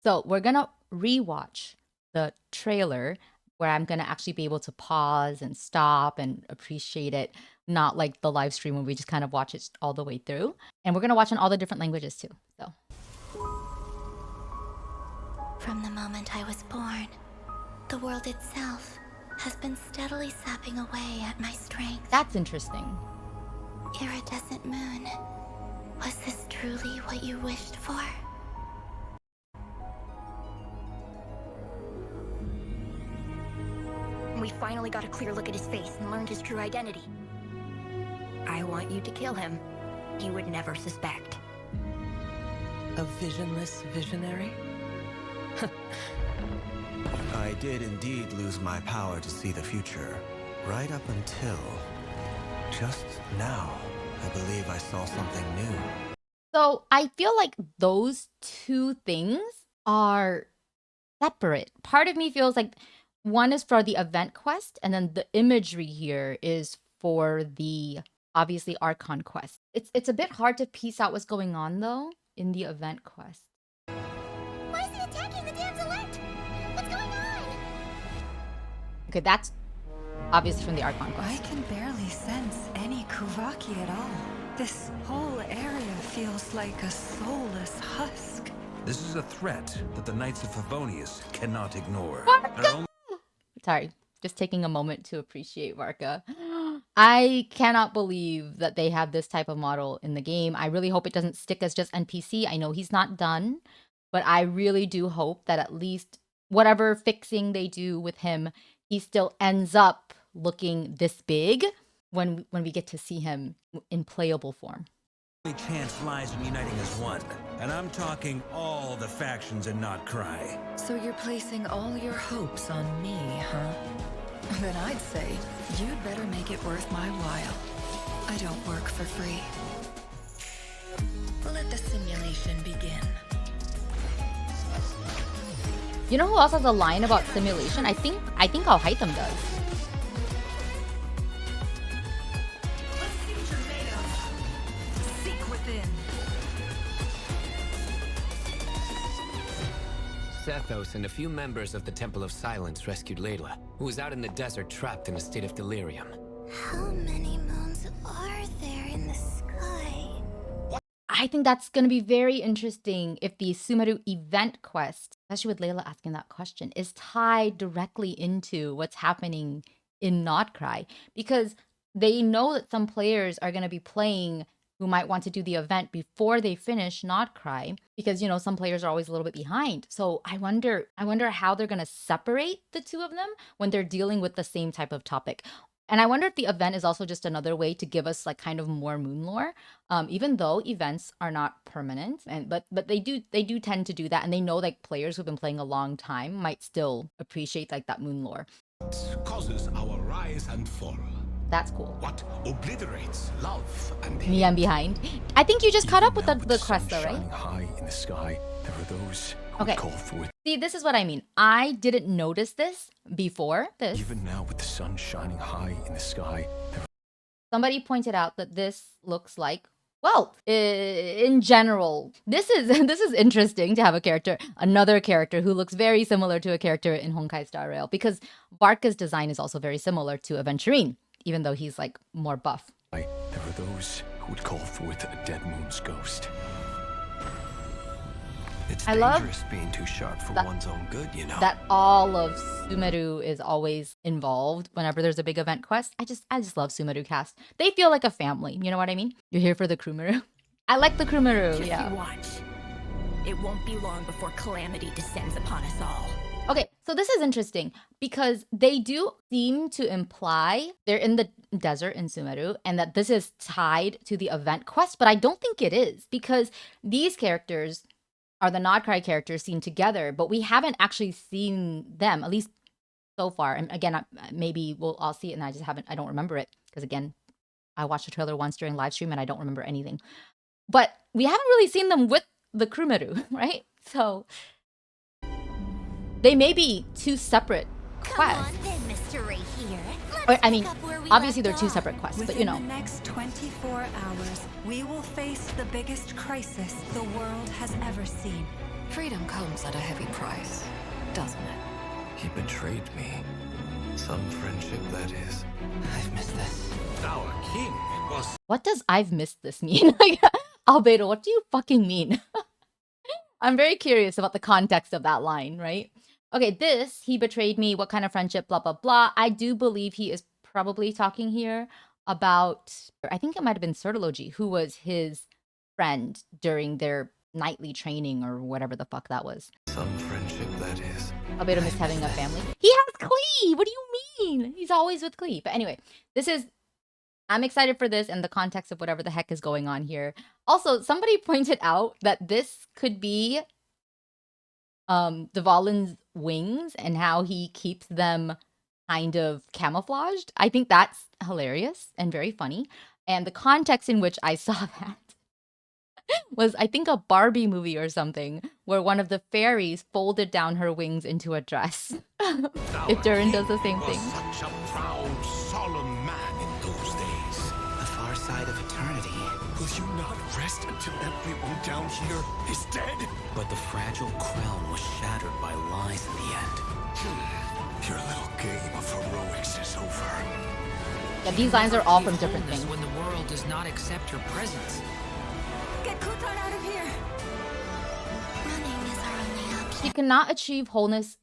So we're gonna rewatch the trailer where I'm gonna actually be able to pause and stop and appreciate it, not like the live stream where we just kind of watch it all the way through. And we're gonna watch in all the different languages too. So from the moment I was born, the world itself has been steadily sapping away at my strength. that's interesting. Iridescent moon, was this truly what you wished for? We finally got a clear look at his face and learned his true identity. I want you to kill him. He would never suspect. A visionless visionary? I did indeed lose my power to see the future. Right up until... just now, I believe I saw something new. So I feel like those two things are separate. Part of me feels like one is for the event quest, and then the imagery here is for the, obviously, Archon quest. It's a bit hard to piece out what's going on, though, in the event quest. Why is he attacking the damselette? What's going on? Okay, that's obviously from the Archon I quest. can barely sense any Kuvaki at all. This whole area feels like a soulless husk. This is a threat that the Knights of Favonius cannot ignore. Sorry, just taking a moment to appreciate Varka. I cannot believe that they have this type of model in the game. I really hope it doesn't stick as just NPC. I know he's not done, but I really do hope that at least whatever fixing they do with him, he still ends up looking this big when we get to see him in playable form. The only chance lies in uniting as one, and I'm talking all the factions in Not Cry. So you're placing all your hopes on me, huh? Then I'd say you'd better make it worth my while. I don't work for free. Let the simulation begin. You know who else has a line about simulation? I think Al Haitham does. Sethos and a few members of the Temple of Silence rescued Layla, who was out in the desert trapped in a state of delirium. How many moons are there in the sky? I think that's going to be very interesting if the Sumeru event quest, especially with Layla asking that question, is tied directly into what's happening in Not Cry. Because they know that some players are going to be playing who might want to do the event before they finish Not Cry, because, you know, some players are always a little bit behind. So I wonder how they're going to separate the two of them when they're dealing with the same type of topic. And I wonder if the event is also just another way to give us like kind of more moon lore, even though events are not permanent, but they do tend to do that, and they know like players who've been playing a long time might still appreciate like that moon lore. What causes our rise and fall? That's cool. What obliterates love and hate? Me, I'm behind. I think you just caught up with Now, the sun crest, though, right? shining high in the sky, there are those who Okay. call for. See, this is what I mean. I didn't notice this before this. Even now, with the sun shining high in the sky, there Somebody pointed out that this looks like, well, in general, this is interesting to have another character who looks very similar to a character in Honkai Star Rail, because Varka's design is also very similar to Aventurine, even though he's like more buff. are those who would call forth a dead moon's ghost. It's I love dangerous being too sharp for that- one's own good, you know. That all of Sumeru is always involved whenever there's a big event quest. I just love Sumeru cast. They feel like a family. You know what I mean? You're here for the Krumeru. I like the Krumeru. Just Yeah. you watch. It won't be long before calamity descends upon us all. Okay, so this is interesting because they do seem to imply they're in the desert in Sumeru and that this is tied to the event quest, but I don't think it is, because these characters are the Not Cry characters seen together, but we haven't actually seen them, at least so far. And again, maybe I'll see it and I don't remember it, because again, I watched the trailer once during live stream and I don't remember anything. But we haven't really seen them with the Krumeru, right? So they may be two separate Come quests. on then, Mr. Right here. Let Or, I mean, Pick up where we obviously left they're two off. separate quests, but Within you know. the next 24 hours, we will face the biggest crisis the world has ever seen. Freedom comes at a heavy price, doesn't it? He betrayed me. Some friendship, that is. I've missed this. Our king was What does "I've missed this" mean? Like, Albedo, what do you fucking mean? I'm very curious about the context of that line, right? Okay, this, he betrayed me, what kind of friendship, blah, blah, blah. I do believe he is probably talking here about, I think it might have been Sertology, who was his friend during their nightly training or whatever the fuck that was. Some friendship, that is. Albedo missed having a family. He has Klee! What do you mean? He's always with Klee. But anyway, I'm excited for this and the context of whatever the heck is going on here. Also, somebody pointed out that this could be Dvalin's wings and how he keeps them kind of camouflaged. I think that's hilarious and very funny. And the context in which I saw that was, I think, a Barbie movie or something, where one of the fairies folded down her wings into a dress. If Durin does the same was thing. such a proud, solemn man in those days. The far side of eternity. Will you not rest until everyone down here is dead? But the fragile crown was shattered by lies in the end. Your little game of heroics is over. Yeah, these lines are all from different things. When the world does not accept your presence. Get Kutan out of here! Running is our only option. She cannot achieve wholeness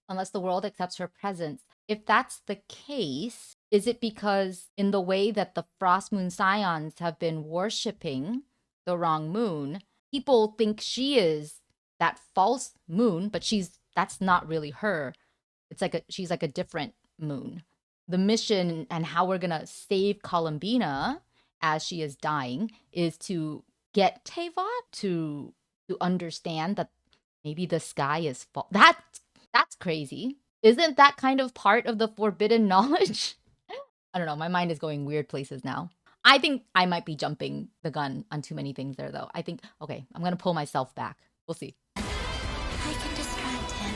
unless the world accepts her presence. If that's the case, is it because in the way that the Frost Moon Scions have been worshipping the wrong moon, people think she is that false moon, but that's not really her. It's like she's like a different moon. The mission and how we're gonna save Columbina as she is dying is to get Teva to understand that maybe the sky is false. That's crazy. Isn't that kind of part of the forbidden knowledge? I don't know. My mind is going weird places now. I think I might be jumping the gun on too many things there, though. I think, okay, I'm going to pull myself back. We'll see. I can distract him,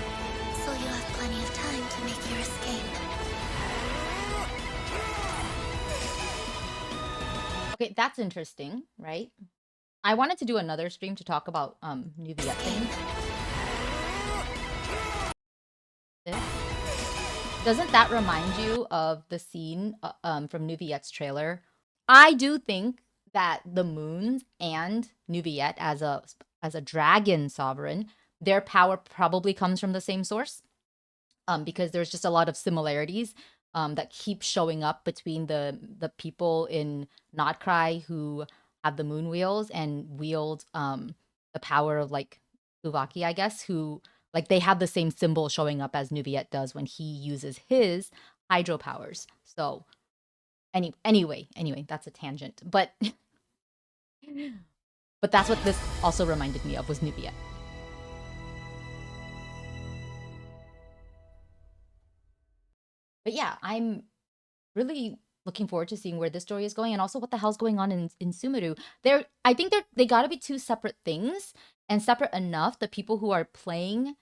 so you have plenty of time to make your escape. Okay, that's interesting, right? I wanted to do another stream to talk about new Viet things. Doesn't that remind you of the scene from Nuviet's trailer? I do think that the moons and Nuviet as a dragon sovereign, their power probably comes from the same source. Because there's just a lot of similarities that keep showing up between the people in Notcry who have the moon wheels and wield the power of like Uvaki, I guess, who like they have the same symbol showing up as Nuviet does when he uses his hydro powers. So anyway, that's a tangent. But that's what this also reminded me of, was Nuviet. But yeah, I'm really looking forward to seeing where this story is going and also what the hell's going on in Sumeru. I think they gotta be two separate things and separate enough that people who are playing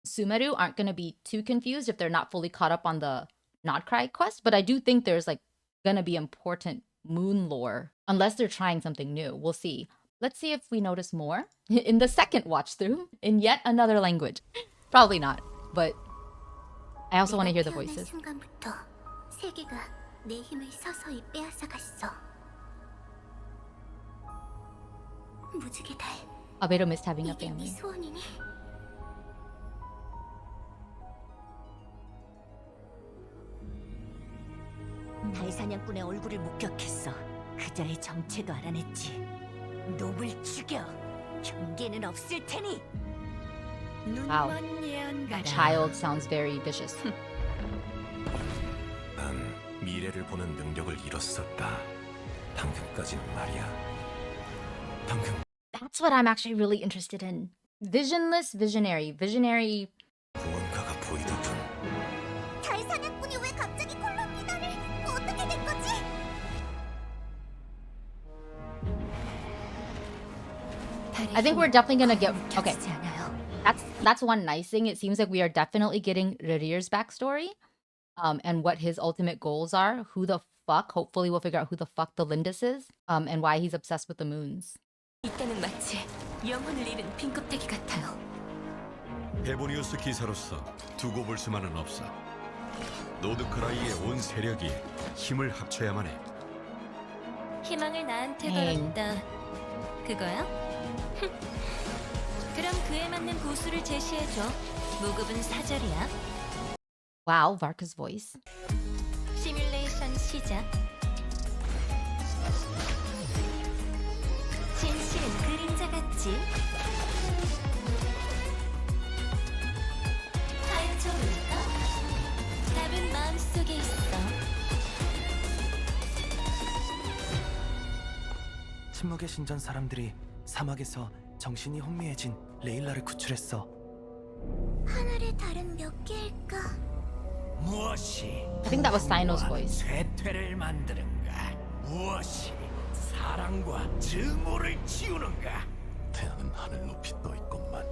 Sumeru aren't gonna be too confused if they're not fully caught up on the Notcry quest. But I do think there's like gonna be important moon lore unless they're trying something new. We'll see. Let's see if we notice more in the second watch through in yet another language. Probably not, but I also want to hear the voices. 내 힘을 서서히 빼앗아갔어. 무지개 달. Albedo missed having a 이게 네 family. 소원이니? 달 사냥꾼의 얼굴을 목격했어. 그자의 정체도 알아냈지. 놈을 죽여. 경계는 없을 테니. Wow. That child sounds very vicious. 난 미래를 보는 능력을 잃었었다. 방금까지는 말이야. 방금. That's what I'm actually really interested in. Visionless visionary. 무언가가 보이더군. 달 사냥꾼이 왜 갑자기 콜롬비나를 어떻게 된 거지? I think we're definitely gonna get okay. That's one nice thing. It seems like we are definitely getting Rerir's backstory. and what his ultimate goals are. Who the fuck? Hopefully, we'll figure out who the fuck the Lindis is, and why he's obsessed with the moons. 이때는 마치 영혼을 잃은 빈 껍데기 같아요. 헤보니우스 기사로서 두고 볼 수만은 없어. 노드크라이의 온 세력이 힘을 합쳐야만 해. 희망을 나한테 걸었다. 그거야? 그럼 그에 맞는 보수를 제시해줘. 무급은 사절이야. Wow, Varka's voice. 시뮬레이션 시작. 진실은 그림자 같지? 파헤쳐볼까? 답은 마음속에 있어. 침묵의 신전 사람들이 사막에서 정신이 혼미해진 레일라를 구출했어. 하늘의 달은 몇 개일까? 무엇이 I think that was Sino's voice. 쇠퇴를 만드는가? 무엇이 사랑과 증오를 지우는가? 태양은 하늘 높이 떠 있건만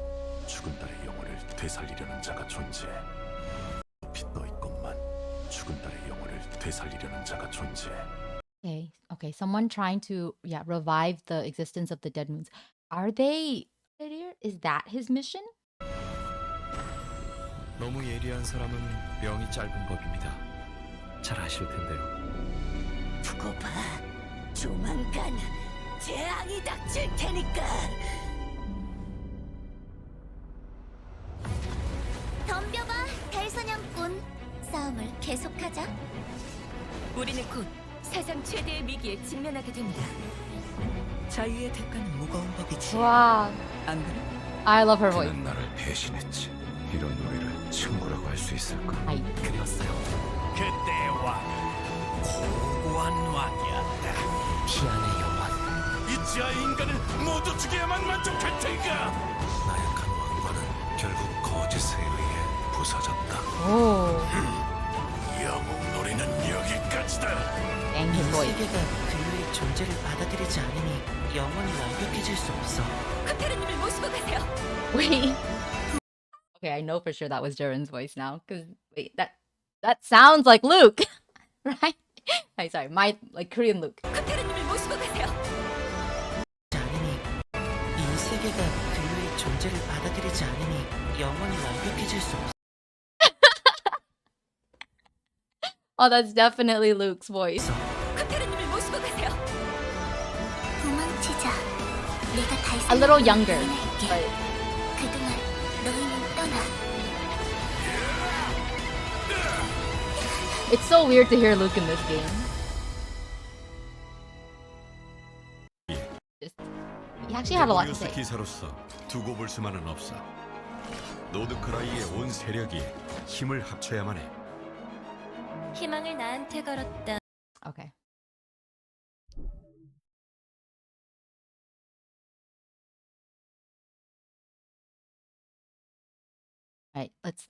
죽은 달의 영혼을 되살리려는 자가 존재해. 높이 떠 있건만 죽은 달의 영혼을 되살리려는 자가 존재해. Okay, someone trying to revive the existence of the dead moons. Are they? Is that his mission? 너무 예리한 사람은 명이 짧은 법입니다. 잘 아실 텐데요. 두고 봐. 조만간 재앙이 닥칠 테니까. 덤벼봐, 달사냥꾼. 싸움을 계속하자. 우리는 곧 세상 최대의 위기에 직면하게 됩니다. 자유의 대가는 무거운 법이지. Wow. 안 그래? I love her voice. 그는 나를 배신했지. 이런 우리를 친구라고 할 수 있을까? 그리웠어요. 그때의 왕은 고고한 왕이었다. 피안의 영원. 이지아 인간을 모두 죽여야만 만족할 테니까. 나약한 왕관은 결국 거짓에 의해 부서졌다. 영웅놀이는 여기까지다. Dang his voice. 세계가 그녀의 존재를 받아들이지 않으니 영원히 완벽해질 수 없어. 카테르님을 모시고 가세요. Wait. Okay, I know for sure that was Durin's voice now. Cause wait, that sounds like Luke, right? Sorry, my Korean Luke. 카테르님을 모시고 가세요. 않으니 이 세계가 그녀의 존재를 받아들이지 않으니 영원히 완벽해질 수 없어. Oh, that's definitely Luke's voice. 카테르님을 모시고 가세요. 도망치자. 내가 달사냥꾼을 A little younger, 구원할게. but 그동안 너희는 떠나. it's so weird to hear Luke in this game. He actually had a lot to 헤보니우스 say. 기사로서 두고 볼 수만은 없어. 노드크라이의 온 세력이 힘을 합쳐야만 해. 희망을 나한테 걸었다. Okay. All right, let's.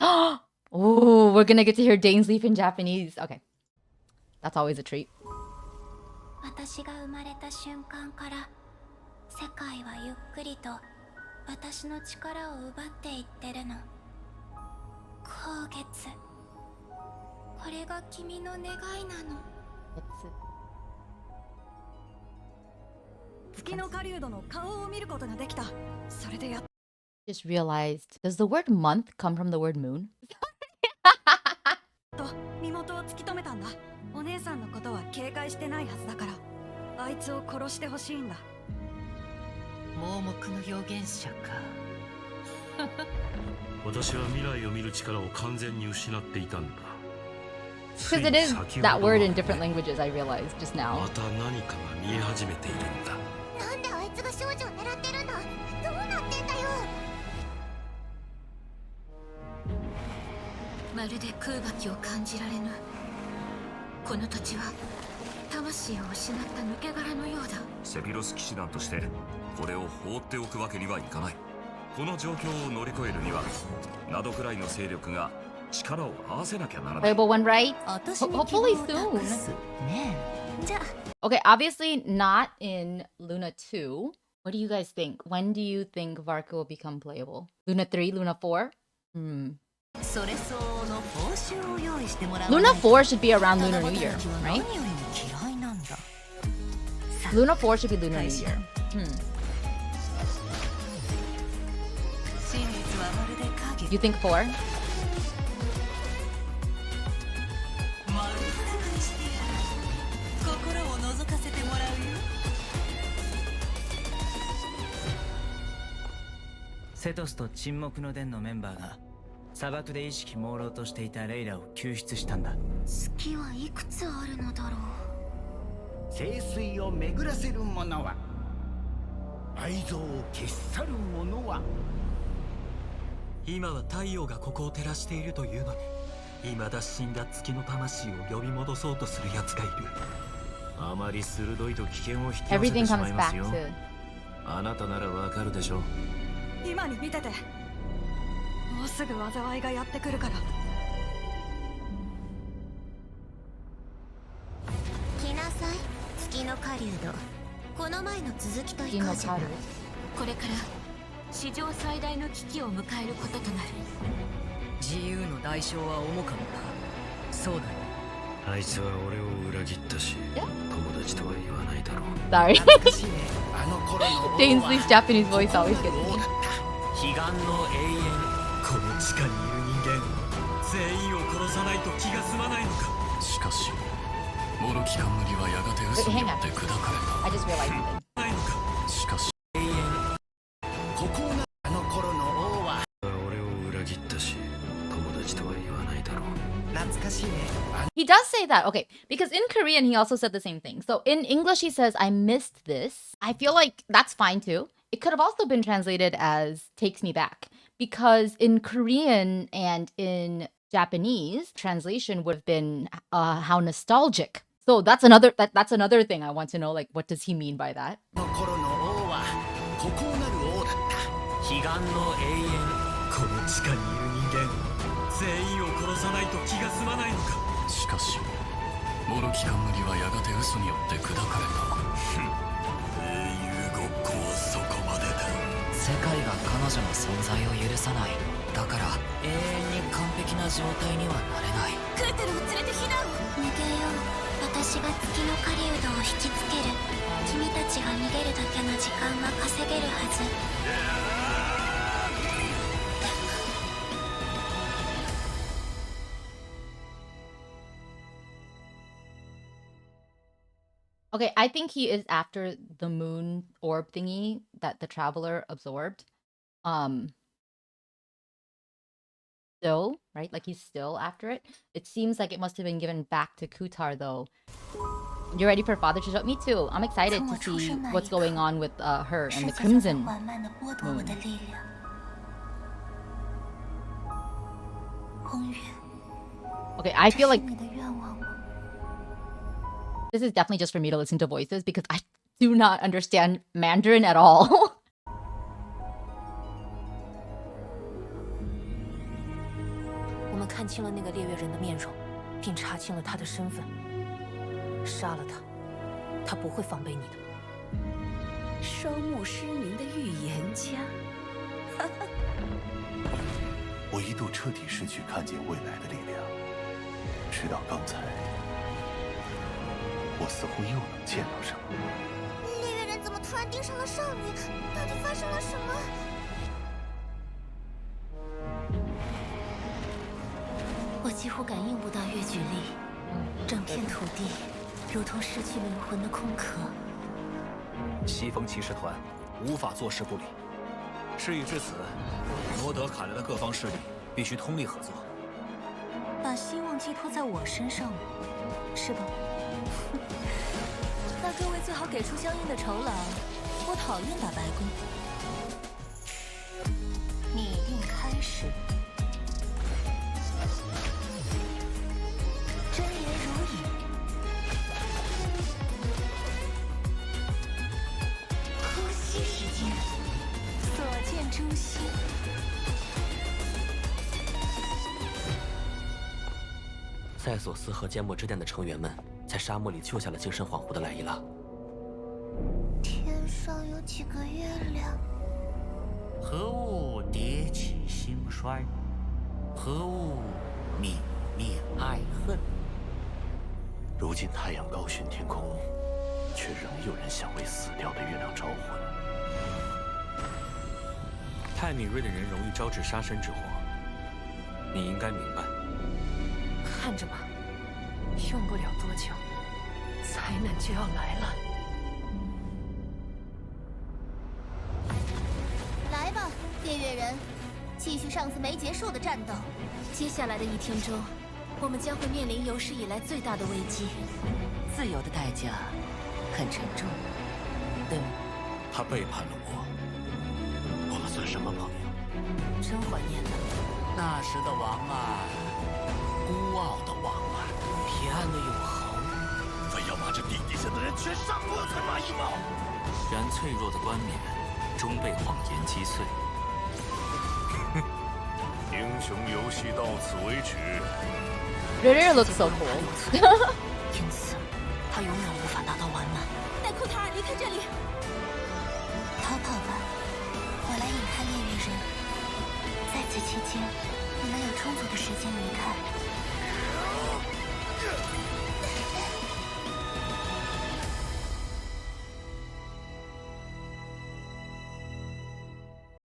Oh, we're gonna get to hear Dane's Leaf in Japanese. Okay, that's always a treat. 私が生まれた瞬間から世界はゆっくりと私の力を奪っていってるの。光月、これが君の願いなの。月の狩人の顔を見ることができた。それでやっ Just realized, does the word month come from the word moon? と身元を突き止めたんだ。お姉さんのことは警戒してないはずだから、あいつを殺してほしいんだ。盲目の預言者か。私は未来を見る力を完全に失っていたんだ。 Because it is that word in different languages, I realized just now. また何かが見え始めているんだ。なんであいつが少女を狙ってるんだ。どうなってんだよ。まるで空爆を感じられぬ。この土地は魂を失った抜け殻のようだ。セピロス騎士団としてこれを放っておくわけにはいかない。この状況を乗り越えるにはなどくらいの勢力が力を合わせなきゃならない。 Playable one, right? Hopefully soon. Okay, obviously not in Luna 2. What do you guys think? When do you think Varka will become playable? Luna 3, Luna 4? Luna 4 should be around Lunar New Year, right? Luna 4 should be Lunar New Year. You think 4?セトスと沈黙の殿のメンバーが砂漠で意識朦朧としていたレイラを救出したんだ。月はいくつあるのだろう。聖水を巡らせる者は、愛憎を消し去る者は。今は太陽がここを照らしているというのに、未だ死んだ月の魂を呼び戻そうとする奴がいる。あまり鋭いと危険を引き寄せてしまいますよ。あなたならわかるでしょう。今に見てて。もうすぐ災いがやってくるから。来なさい、月の狩人。この前の続きといこうじゃ。これから史上最大の危機を迎えることとなる。自由の代償は重かった。そうだね。あいつは俺を裏切ったし、友達とは言わないだろう。Sorry. Dainsley's Japanese voice always gets me. 彼岸の永遠。この地下にいる人間、全員を殺さないと気が済まないのか。しかし、モロキカムリはやがて嘘によって砕かれた。I just realized something. しかし、永遠。ここがあの頃の王は。俺を裏切ったし、友達とは言わないだろう。懐かしいね。He does say that. Okay, because in Korean he also said the same thing. So in English he says, I missed this. I feel like that's fine too. It could have also been translated as takes me back. Because in Korean and in Japanese, translation would have been how nostalgic. So that's another thing I want to know. Like, what does he mean by that? この頃の王はここなる王だった。彼岸の永遠。この地下にいる人間、全員を殺さないと気が済まないのか。しかし、モロキカムリはやがて嘘によって砕かれた。英雄ごっこはそこまでだ。世界が彼女の存在を許さない。だから永遠に完璧な状態にはなれない。クーテルを連れて避難を。逃げよう。私が月の狩人を引きつける。君たちが逃げるだけの時間は稼げるはず。Okay, I think he is after the moon orb thingy that the traveler absorbed. Still, right? Like he's still after it. It seems like it must have been given back to Kutar though. You ready for Father to show? Me too. I'm excited to see what's going on with her and the Crimson Moon. Okay, I feel like this is definitely just for me to listen to voices because I do not understand Mandarin at all. 我们看清了那个猎月人的面容，并查清了他的身份。杀了他，他不会防备你的。双目失明的预言家，我一度彻底失去看见未来的力量，直到刚才，我似乎又能见到什么。猎月人怎么突然盯上了少女？到底发生了什么？我几乎感应不到月举力，整片土地如同失去灵魂的空壳。西风骑士团无法坐视不理。事已至此，罗德凯莱的各方势力必须通力合作。把希望寄托在我身上，是吧？那各位最好给出相应的酬劳。我讨厌打白工。拟定开始。真言如影。呼吸时间。所见诛心。塞索斯和缄默之殿的成员们在沙漠里救下了精神恍惚的莱伊拉。天上有几个月亮？何物迭起兴衰？何物泯灭爱恨？如今太阳高悬天空，却仍有人想为死掉的月亮招魂。太敏锐的人容易招致杀身之祸，你应该明白。看着吧，用不了多久，灾难就要来了。来吧，电月人，继续上次没结束的战斗。接下来的一天中，我们将会面临有史以来最大的危机。自由的代价很沉重，对吗？他背叛了我们算什么朋友？真怀念呢。那时的王啊，孤傲的王啊，撇岸的永恒，非要把这地底下的人全杀光才罢一毛。然脆弱的冠冕终被谎言击碎。英雄游戏到此为止。Ritter looks so cool. 因此，他永远无法达到完满。带库塔尔离开这里。逃跑吧，我来引开烈月人。在此期间，你们有充足的时间离开。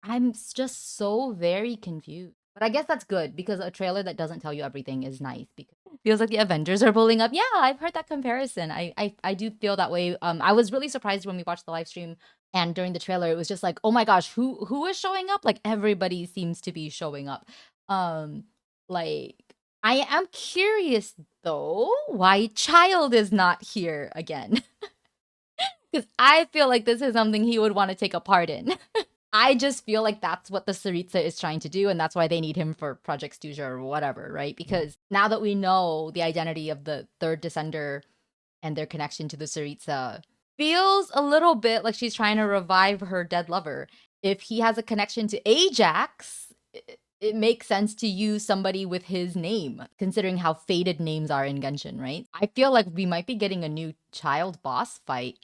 I'm just so very confused. But I guess that's good because a trailer that doesn't tell you everything is nice because it feels like the Avengers are pulling up. Yeah, I've heard that comparison. I do feel that way. I was really surprised when we watched the live stream and during the trailer it was just like, "Oh my gosh, who is showing up?" Like everybody seems to be showing up. Like I am curious though why Child is not here again. Cuz I feel like this is something he would want to take a part in. I just feel like that's what the Saritsa is trying to do, and that's why they need him for Project Stuja or whatever, right? Because now that we know the identity of the third descender and their connection to the Saritsa, feels a little bit like she's trying to revive her dead lover. If he has a connection to Ajax, it makes sense to use somebody with his name, considering how faded names are in Genshin, right? I feel like we might be getting a new child boss fight.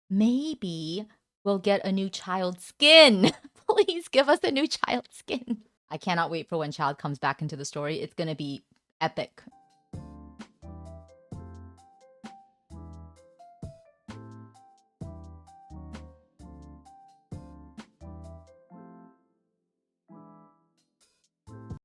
Maybe we'll get a new child skin. Please give us a new child skin. I cannot wait for when Child comes back into the story. It's gonna be epic.